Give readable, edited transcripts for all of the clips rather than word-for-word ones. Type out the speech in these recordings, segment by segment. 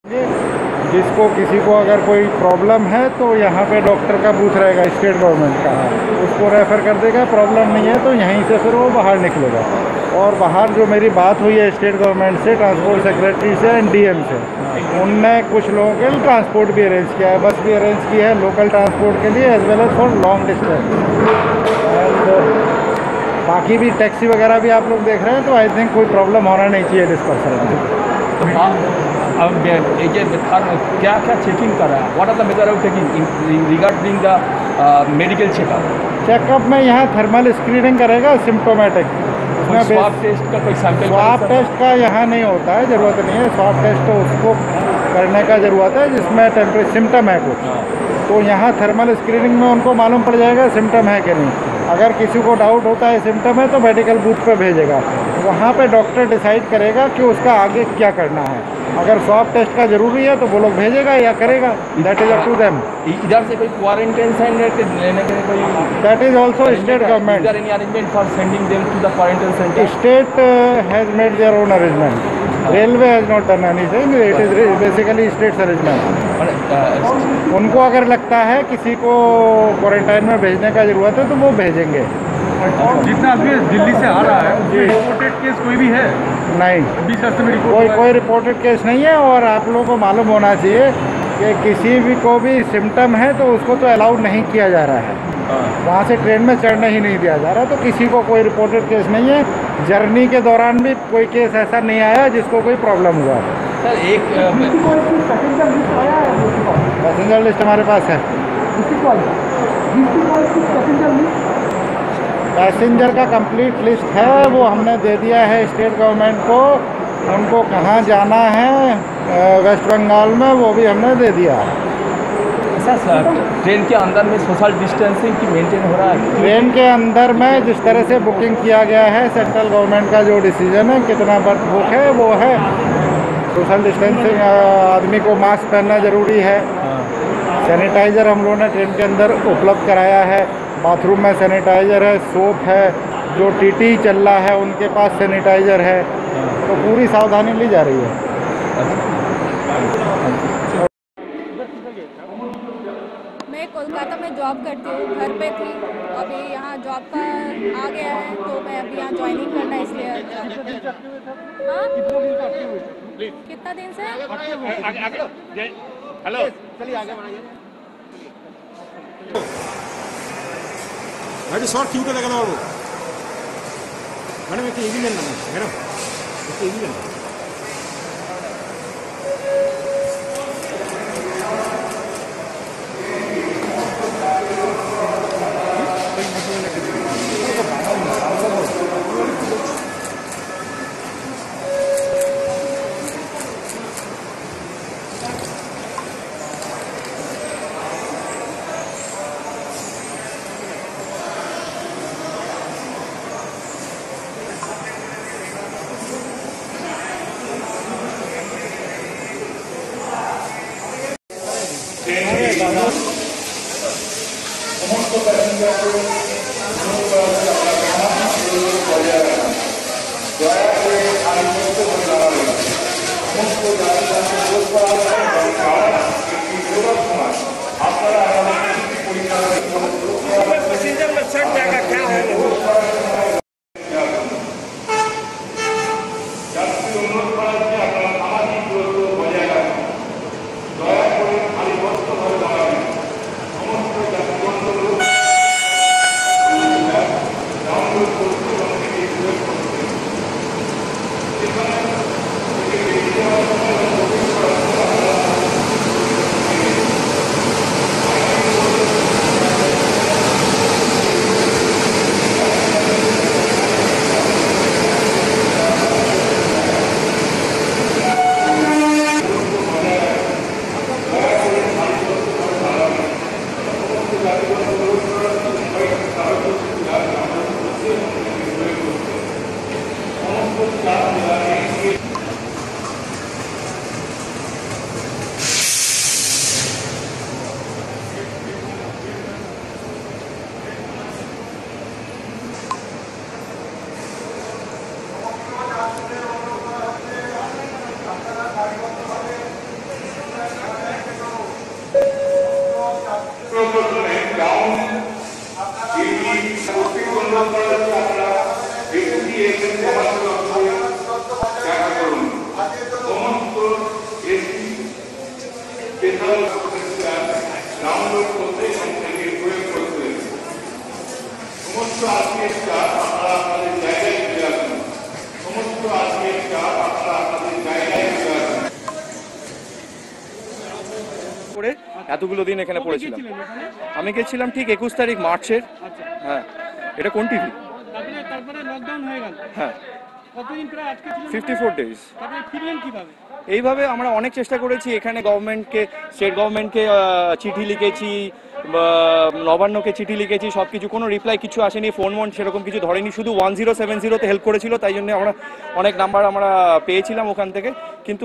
जिसको किसी को अगर कोई प्रॉब्लम है तो यहाँ पे डॉक्टर का बूथ रहेगा स्टेट गवर्नमेंट का, उसको रेफ़र कर देगा। प्रॉब्लम नहीं है तो यहीं से फिर वो बाहर निकलेगा। और बाहर जो मेरी बात हुई है स्टेट गवर्नमेंट से, ट्रांसपोर्ट सेक्रेटरी से एंड डीएम से, उनने कुछ लोगों के लिए ट्रांसपोर्ट भी अरेंज किया है, बस भी अरेंज की है लोकल ट्रांसपोर्ट के लिए as well as for long distance. And बाकी भी टैक्सी वगैरह भी आप लोग देख रहे हैं, तो आई थिंक कोई प्रॉब्लम होना नहीं चाहिए डिस्पर्सन में। हाँ, अब ये क्या क्या चेकिंग कर रहा है? What are the method of checking regarding the medical checkup? Checkup में यहाँ थर्मल स्क्रीनिंग करेगा सिम्टोमेटिक। स्वाब टेस्ट का कोई सैंपल? स्वाब टेस्ट का यहाँ नहीं होता है, ज़रूरत नहीं है। स्वाब टेस्ट तो उसको करने का ज़रूरत है जिसमें टेम्परेचर सिम्टम है कुछ, तो यहाँ थर्मल स्क्रीनिंग में उनको मालूम पड़ जाएगा सिम्टम है कि नहीं। अगर किसी को डाउट होता है सिम्टम है तो मेडिकल बूथ पे भेजेगा, वहाँ पे डॉक्टर डिसाइड करेगा कि उसका आगे क्या करना है। अगर स्वाब टेस्ट का ज़रूरी है तो वो लोग भेजेगा या करेगा, that is up to them. इधर से कोई क्वारंटाइन सेंटर लेने के कोई? That is also state government. Is there any arrangement for sending them to the quarantine center? State has made their own arrangement. Railway has not done anything. It is basically state's arrangement. उनको अगर लगता है किसी को quarantine में भेजने का ज़रूरत है तो वो भेजेंगे। जितना आदमी दिल्ली से आ रहा है उसमें रिपोर्टेड केस कोई भी है? नहीं, कोई रिपोर्टेड केस नहीं है। और आप लोगों को मालूम होना चाहिए कि किसी भी को भी सिम्टम है तो उसको तो अलाउड नहीं किया जा रहा है, वहाँ से ट्रेन में चढ़ने ही नहीं दिया जा रहा। तो किसी को कोई रिपोर्टेड केस नहीं है। जर्नी के दौरान भी कोई केस ऐसा नहीं आया जिसको कोई प्रॉब्लम हुआ। सर एक पैसेंजर लिस्ट हमारे पास है। पैसेंजर का कंप्लीट लिस्ट है, वो हमने दे दिया है स्टेट गवर्नमेंट को। उनको कहाँ जाना है वेस्ट बंगाल में वो भी हमने दे दिया है। सर ट्रेन के अंदर में सोशल डिस्टेंसिंग की मेंटेन हो रहा है? ट्रेन के अंदर में जिस तरह से बुकिंग किया गया है, सेंट्रल गवर्नमेंट का जो डिसीजन है कितना बर्थ बुक है वो है। सोशल डिस्टेंसिंग, आदमी को मास्क पहनना ज़रूरी है। सैनिटाइज़र हम लोगों ने ट्रेन के अंदर उपलब्ध कराया है। बाथरूम में सैनिटाइज़र है, सोप है। जो टीटी चल रहा है उनके पास सैनिटाइज़र है। तो पूरी सावधानी ली जा रही है। मैं कोलकाता में जॉब करती हूँ, घर पे थी, अभी यहाँ जॉब का आ गया है तो मैं अभी यहाँ ज्वाइनिंग करना है इसलिए। हाँ, कितना दिन से? हेलो, चलिए आगे बढ़ाइए। मैडम शॉर्ट क्यों लगा था वो? मैडम एक इजी लेना मैडम, एक इजी लेना। করে এতগুলো দিন এখানে পড়েছিলাম। আমি গেছিলাম ঠিক 21 তারিখ মার্চের। হ্যাঁ, এটা কোন টিভি? তারপরে লকডাউন হয়ে গেল। হ্যাঁ, কতদিন প্রায় আটকে ছিলেন? 54 ডেজ। তারপরে ফিরলেন কিভাবে? এইভাবে আমরা অনেক চেষ্টা করেছি, এখানে গভর্নমেন্টকে, স্টেট গভর্নমেন্টকে চিঠি লিখেছি, নবান্নকে চিঠি লিখেছি, সব কিছু, কোনো রিপ্লাই কিছু আসেনি, ফোন সেরকম কিছু ধরেনি, শুধু 1070-তে হেল্প করেছিল, তাই জন্য আমরা অনেক নাম্বার আমরা পেয়েছিলাম ওখান থেকে, কিন্তু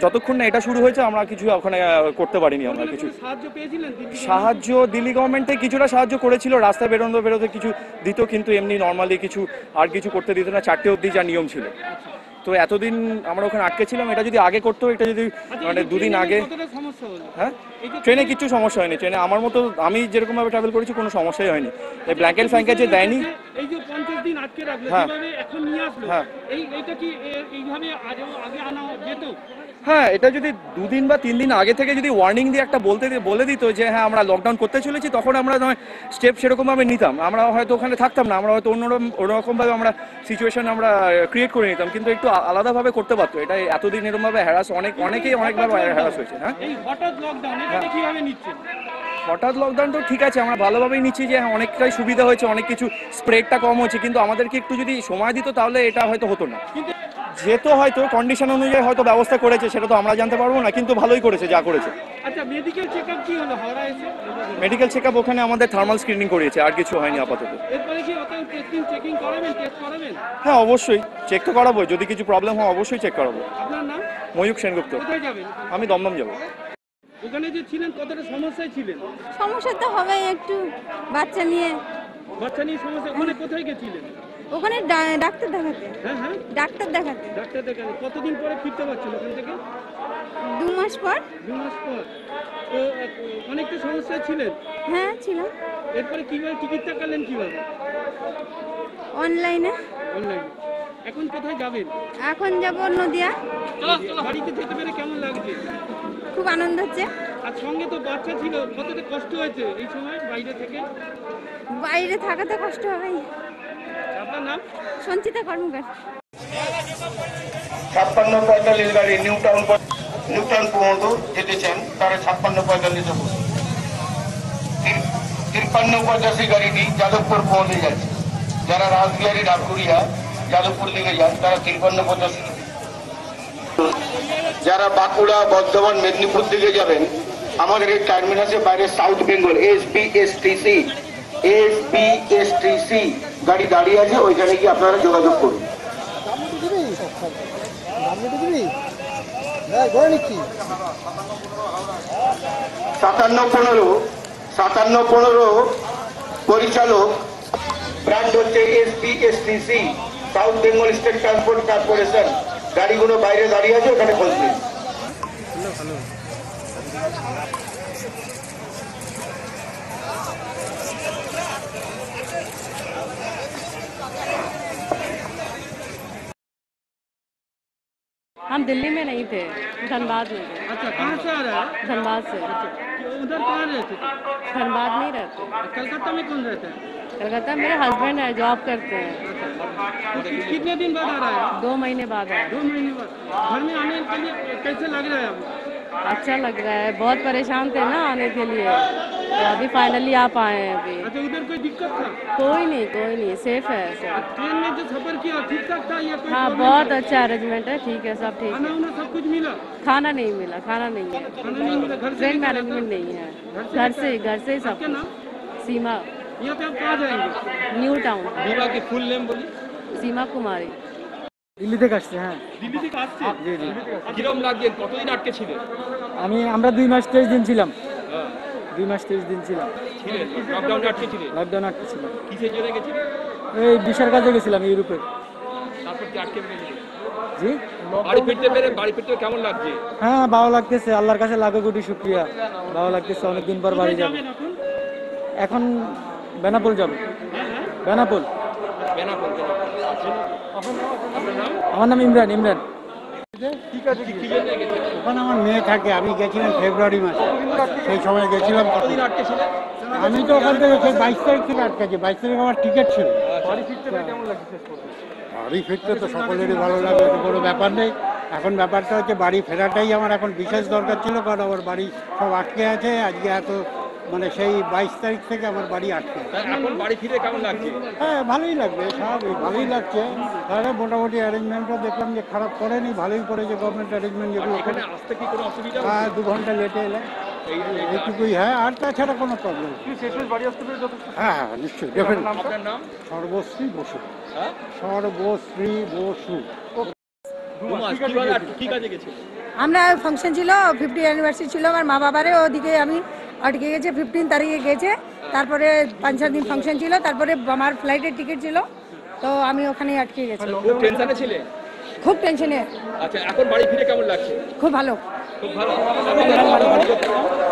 যতক্ষণ না এটা শুরু হয়েছে আমরা কিছু ওখানে করতে পারিনি। আমরা কিছু সাহায্য দিল্লি গভর্নমেন্টে কিছুটা সাহায্য করেছিল, রাস্তায় বেরোতে কিছু দিত, কিন্তু এমনি নর্মালি কিছু আর কিছু করতে দিত না, 4টে অবধি যা নিয়ম ছিল। তো এতদিন আমরা ওখানে আটকে ছিলাম, এটা যদি আগে করতো, এটা যদি মানে 2 দিন আগে। হ্যাঁ, ট্রেনে কিছু সমস্যা হয়নি, ট্রেনে আমার মতো আমি যেরকম ভাবে ট্রাভেল করেছি কোনো সমস্যাই হয়নি। এই ব্ল্যাঙ্কেট ফ্ল্যাঙ্কেট যে দেয়নি, এই যে 50 দিন আটকে রাখলো, হ্যাঁ, কিভাবে এখন নিয়ে আসলো, হ্যাঁ, এইটা কি এইভাবে আগে আনা যেত? হ্যাঁ, এটা যদি 2 দিন বা 3 দিন আগে থেকে যদি ওয়ার্নিং দিয়ে একটা বলে দিত যে হ্যাঁ আমরা লকডাউন করতে চলেছি, তখন আমরা নয় স্টেপ সেরকমভাবে নিতাম, আমরা হয়তো ওখানে থাকতাম না, আমরা হয়তো অন্যরকমভাবে আমরা সিচুয়েশন আমরা ক্রিয়েট করে নিতাম, কিন্তু একটু আলাদাভাবে করতে পারতো। এটা এতদিন এরকমভাবে হ্যারাস অনেকেই অনেকভাবে হ্যারাস হয়েছে। হ্যাঁ, এই হঠাৎ লকডাউন এটা কিভাবে নিচ্ছেন? হঠাৎ লকডাউন তো ঠিক আছে, আমরা ভালোভাবেই নিচ্ছি যে হ্যাঁ অনেকটাই সুবিধা হয়েছে, অনেক কিছু স্প্রেডটা কম হয়েছে, কিন্তু আমাদেরকে একটু যদি সময় দিত তাহলে এটা হয়তো হতো না। যেহেতু হয়তো কন্ডিশন অনুযায়ী হয়তো ব্যবস্থা করেছে, সেটা তো আমরা জানতে পারবো না, কিন্তু ভালোই করেছে যা করেছে। আচ্ছা, মেডিকেল চেকআপ কি হলো হাওড়া এসে? মেডিকেল চেকআপ ওখানে আমাদের থার্মাল স্ক্রিনিং করিয়েছে, আর কিছু হয়নি আপাতত। এরপরে কি ওটা চেকিং করাবেন, টেস্ট করাবেন? হ্যাঁ, অবশ্যই চেক তো করাবো, যদি কিছু প্রবলেম হয় অবশ্যই চেক করাবো। আপনার নাম? ময়ূক সেনগুপ্ত। কোথায় যাবেন? আমি দমদম যাবো। ওখানে যে ছিলেন কতটা সমস্যায় ছিলেন? সমস্যা তো হবেই একটু, বাচ্চা নিয়ে। বাচ্চা নিয়ে সমস্যা, ওখানে কোথায় গেছিলেন? ওখানে ডাক্তার দেখাতে। হ্যাঁ হ্যাঁ, ডাক্তার দেখাতে। ডাক্তার দেখাতে। কতদিন পরে ফিরতে পারছেন ওখান থেকে? 2 মাস পর। 2 মাস পর। তো অনেকটা সমস্যায় ছিলেন? হ্যাঁ, ছিলাম। এরপরে কিভাবে টিকিটটা কাটলেন, কিভাবে? অনলাইনে। অনলাইনে। এখন কোথায় যাবেন? এখন যাব নদিয়া। বাড়িতে যেতে পেরে কেমন লাগছে? খুব আনন্দ হচ্ছে। আর সঙ্গে তো বাচ্চা ছিল, কতটা কষ্ট হয়েছে এই সময় বাইরে থেকে? বাইরে থাকাতে কষ্ট হবেই। আপনার নাম? সঞ্চিতা কর্মকার। 56-45 গাড়ি নিউ টাউন পর্যন্ত যেতে চান তারা 56-45 বসে, 53-85 গাড়িটি যাদবপুর পৌঁছে যাচ্ছে। যারা রাজবিহারী ঢাকুরিয়া যাদবপুর দিকে যান তারা 53-85। যারা বাঁকুড়া বর্ধমান মেদিনীপুর দিকে যাবেন, আমাদের এই টার্মিনাসের বাইরে সাউথ বেঙ্গল এসবিএসটিসি গাড়ি দাঁড়িয়ে আছে, ওইখানে গিয়ে আপনারা যোগাযোগ করুন। 57-15 পরিচালক ব্র্যান্ড হচ্ছে SBSTC south Bengal state transport corporation. গাড়িগুলো বাইরে দাঁড়িয়ে আছে, ওখানে খোঁজ নিন। हम दिल्ली में नहीं थे, धनबाद में थे। अच्छा, कहाँ से आ रहा है? धनबाद से। उधर कहाँ रहते थे? धनबाद नहीं रहते। कलकत्ता में कौन रहता है? कलकत्ता मेरे हस्बैंड है, जॉब करते हैं। कितने दिन बाद आ रहा है? 2 महीने बाद आए। 2 महीने बाद। घर में आने के लिए कैसे लग रहा है आपको? अच्छा लग रहा है, बहुत परेशान थे ना आने के लिए, तो अभी फाइनली आप आए हैं। अभी अच्छा, उधर कोई दिक्कत था? कोई नहीं, सेफ है सब। ट्रेन में जो सफर किया ठीक ठाक था या कोई हाँ, प्रॉब्लम बहुत था? अच्छा अरेंजमेंट है, ठीक है, सब ठीक खाना है। उना सब कुछ मिला? खाना नहीं मिला, खाना नहीं है, खाना नहीं मिला? घर से ट्रेन लेकर आता? मैनेजमेंट नहीं है। घर घर से ही सब आपका नाम? कुछ। सीमा, यहाँ पे आप कहाँ जाएंगे? New town. बीमा की फुल नेम बोलिए। सीमा कुमारी। দিল্লি থেকে আসছে। হ্যাঁ, दिल्ली থেকে আসছে? জি জি। কিরম লাগছে, কতদিন আটকে ছিলেন? আমরা 2 মাস 23 দিন ছিলাম। 2 মাস 23 দিন ছিলাম। লকডাউনে আটকে ছিলেন? লকডাউন আটকে ছিলাম। কিসের জন্য গেছিলেন? এই ভিসার কাজে গেছিলাম ইউরোপে। তারপর কি আটকে গেছিলেন? জি, বাড়ি ফিরতে কেমন লাগছে? হ্যাঁ ভালো লাগতেছে, আল্লাহর কাছে লাখো কোটি শুকরিয়া। ভালো লাগতেছে, অনেকদিন পর বাড়ি যাব। এখন বেনাপোল যাব। বেনাপোল। আমার নাম ইমরান। ওখানে আমার মেয়ে থাকে, আমি গেছিলাম ফেব্রুয়ারি মাসে, সেই সময় গেছিলাম। আমি তো ওখান থেকে 22 তারিখ থেকে আটকেছি, 22 তারিখ আমার টিকিট ছিল। বাড়ি ফিরতে তো সকলেরই ভালো লাগে, এটা কোনো ব্যাপার নেই। এখন ব্যাপারটা হচ্ছে বাড়ি ফেরাটাই আমার এখন বিশেষ দরকার ছিল, কারণ আমার বাড়ি সব আটকে আছে। আজকে এত মানে সেই 22 তারিখ থেকে আমার বাড়ি আটকে আছে। এখন বাড়ি ফিরে কেমন লাগছে? হ্যাঁ, ভালোই লাগবে, স্বাভাবিক ভালোই লাগছে। তাহলে মোটামুটি অ্যারেঞ্জমেন্টও দেখলাম যে খারাপ করেনি, ভালোই করেছে গভর্নমেন্ট অ্যারেঞ্জমেন্ট যেগুলো। এখানে আসতে কি কোনো অসুবিধা? হ্যাঁ, 2 ঘন্টা লেটে এলাম, এইটুকুই। হ্যাঁ, আর তাছাড়া কোনো প্রবলেম নেই। শেষমেশ বাড়ি আসতে পেরে যথেষ্ট। হ্যাঁ হ্যাঁ, নিশ্চয়ই দেখেন। আপনার নাম? সর্বশ্রী বসু। হ্যাঁ, সর্বশ্রী বসু। কি কাজে গেছে? আমরা ফাংশন ছিল, 50 অ্যানিভার্সারি ছিল আমার মা বাবারে, ওদিকে আমি আটকে গেছে। 15 তারিখে গেছে, তারপরে 5-6 দিন ফাংশন ছিল, তারপরে আমার ফ্লাইটের টিকিট ছিল, তো আমি ওখানে আটকে গেছি। খুব টেনশনে ছিলে? খুব টেনশনে। আচ্ছা, এখন বাড়ি ফিরে কেমন লাগছে? খুব ভালো। খুব ভালো।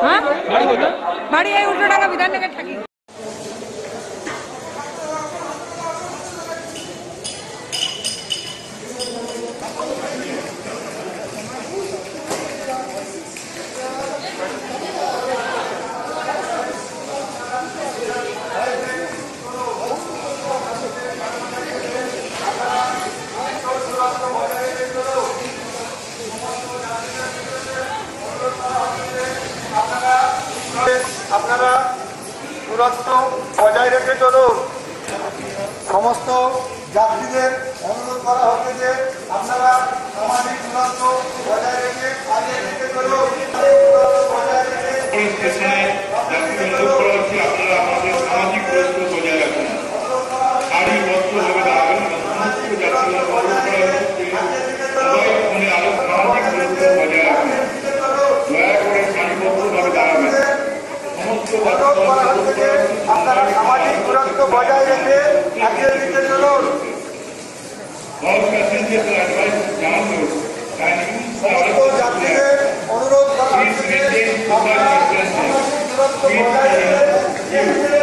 হ্যাঁ, বাড়ি কোথায়? বাড়ি এই উল্টোডাঙ্গা বিধাননগর থাকি। আপনারা দূরত্ব বজায় রেখে চলুন। সমস্ত যাত্রীদের অনুরোধ করা হচ্ছে যে আপনারা সামাজিক দূরত্ব বজায় রেখে আগে রেখে চলুন। সামাজিক দূরত্ব বজায় রাখুন। শাড়ি বস্ত্র ভাবে দাঁড়াবেন। সমস্ত যাত্রীরা অনুরোধ করা হচ্ছে সবাই ফোনে আরো সামাজিক দূরত্ব বজায় রাখুন। দয়া করে শাড়ি বস্ত্র ভাবে দাঁড়াবেন। আপনারা সামাজিক দূরত্ব বজায় রেখে আগে রেখে চলুন। সমস্ত যাত্রীদের অনুরোধ করা হচ্ছে আপনারা সামাজিক দূরত্ব বজায় রেখে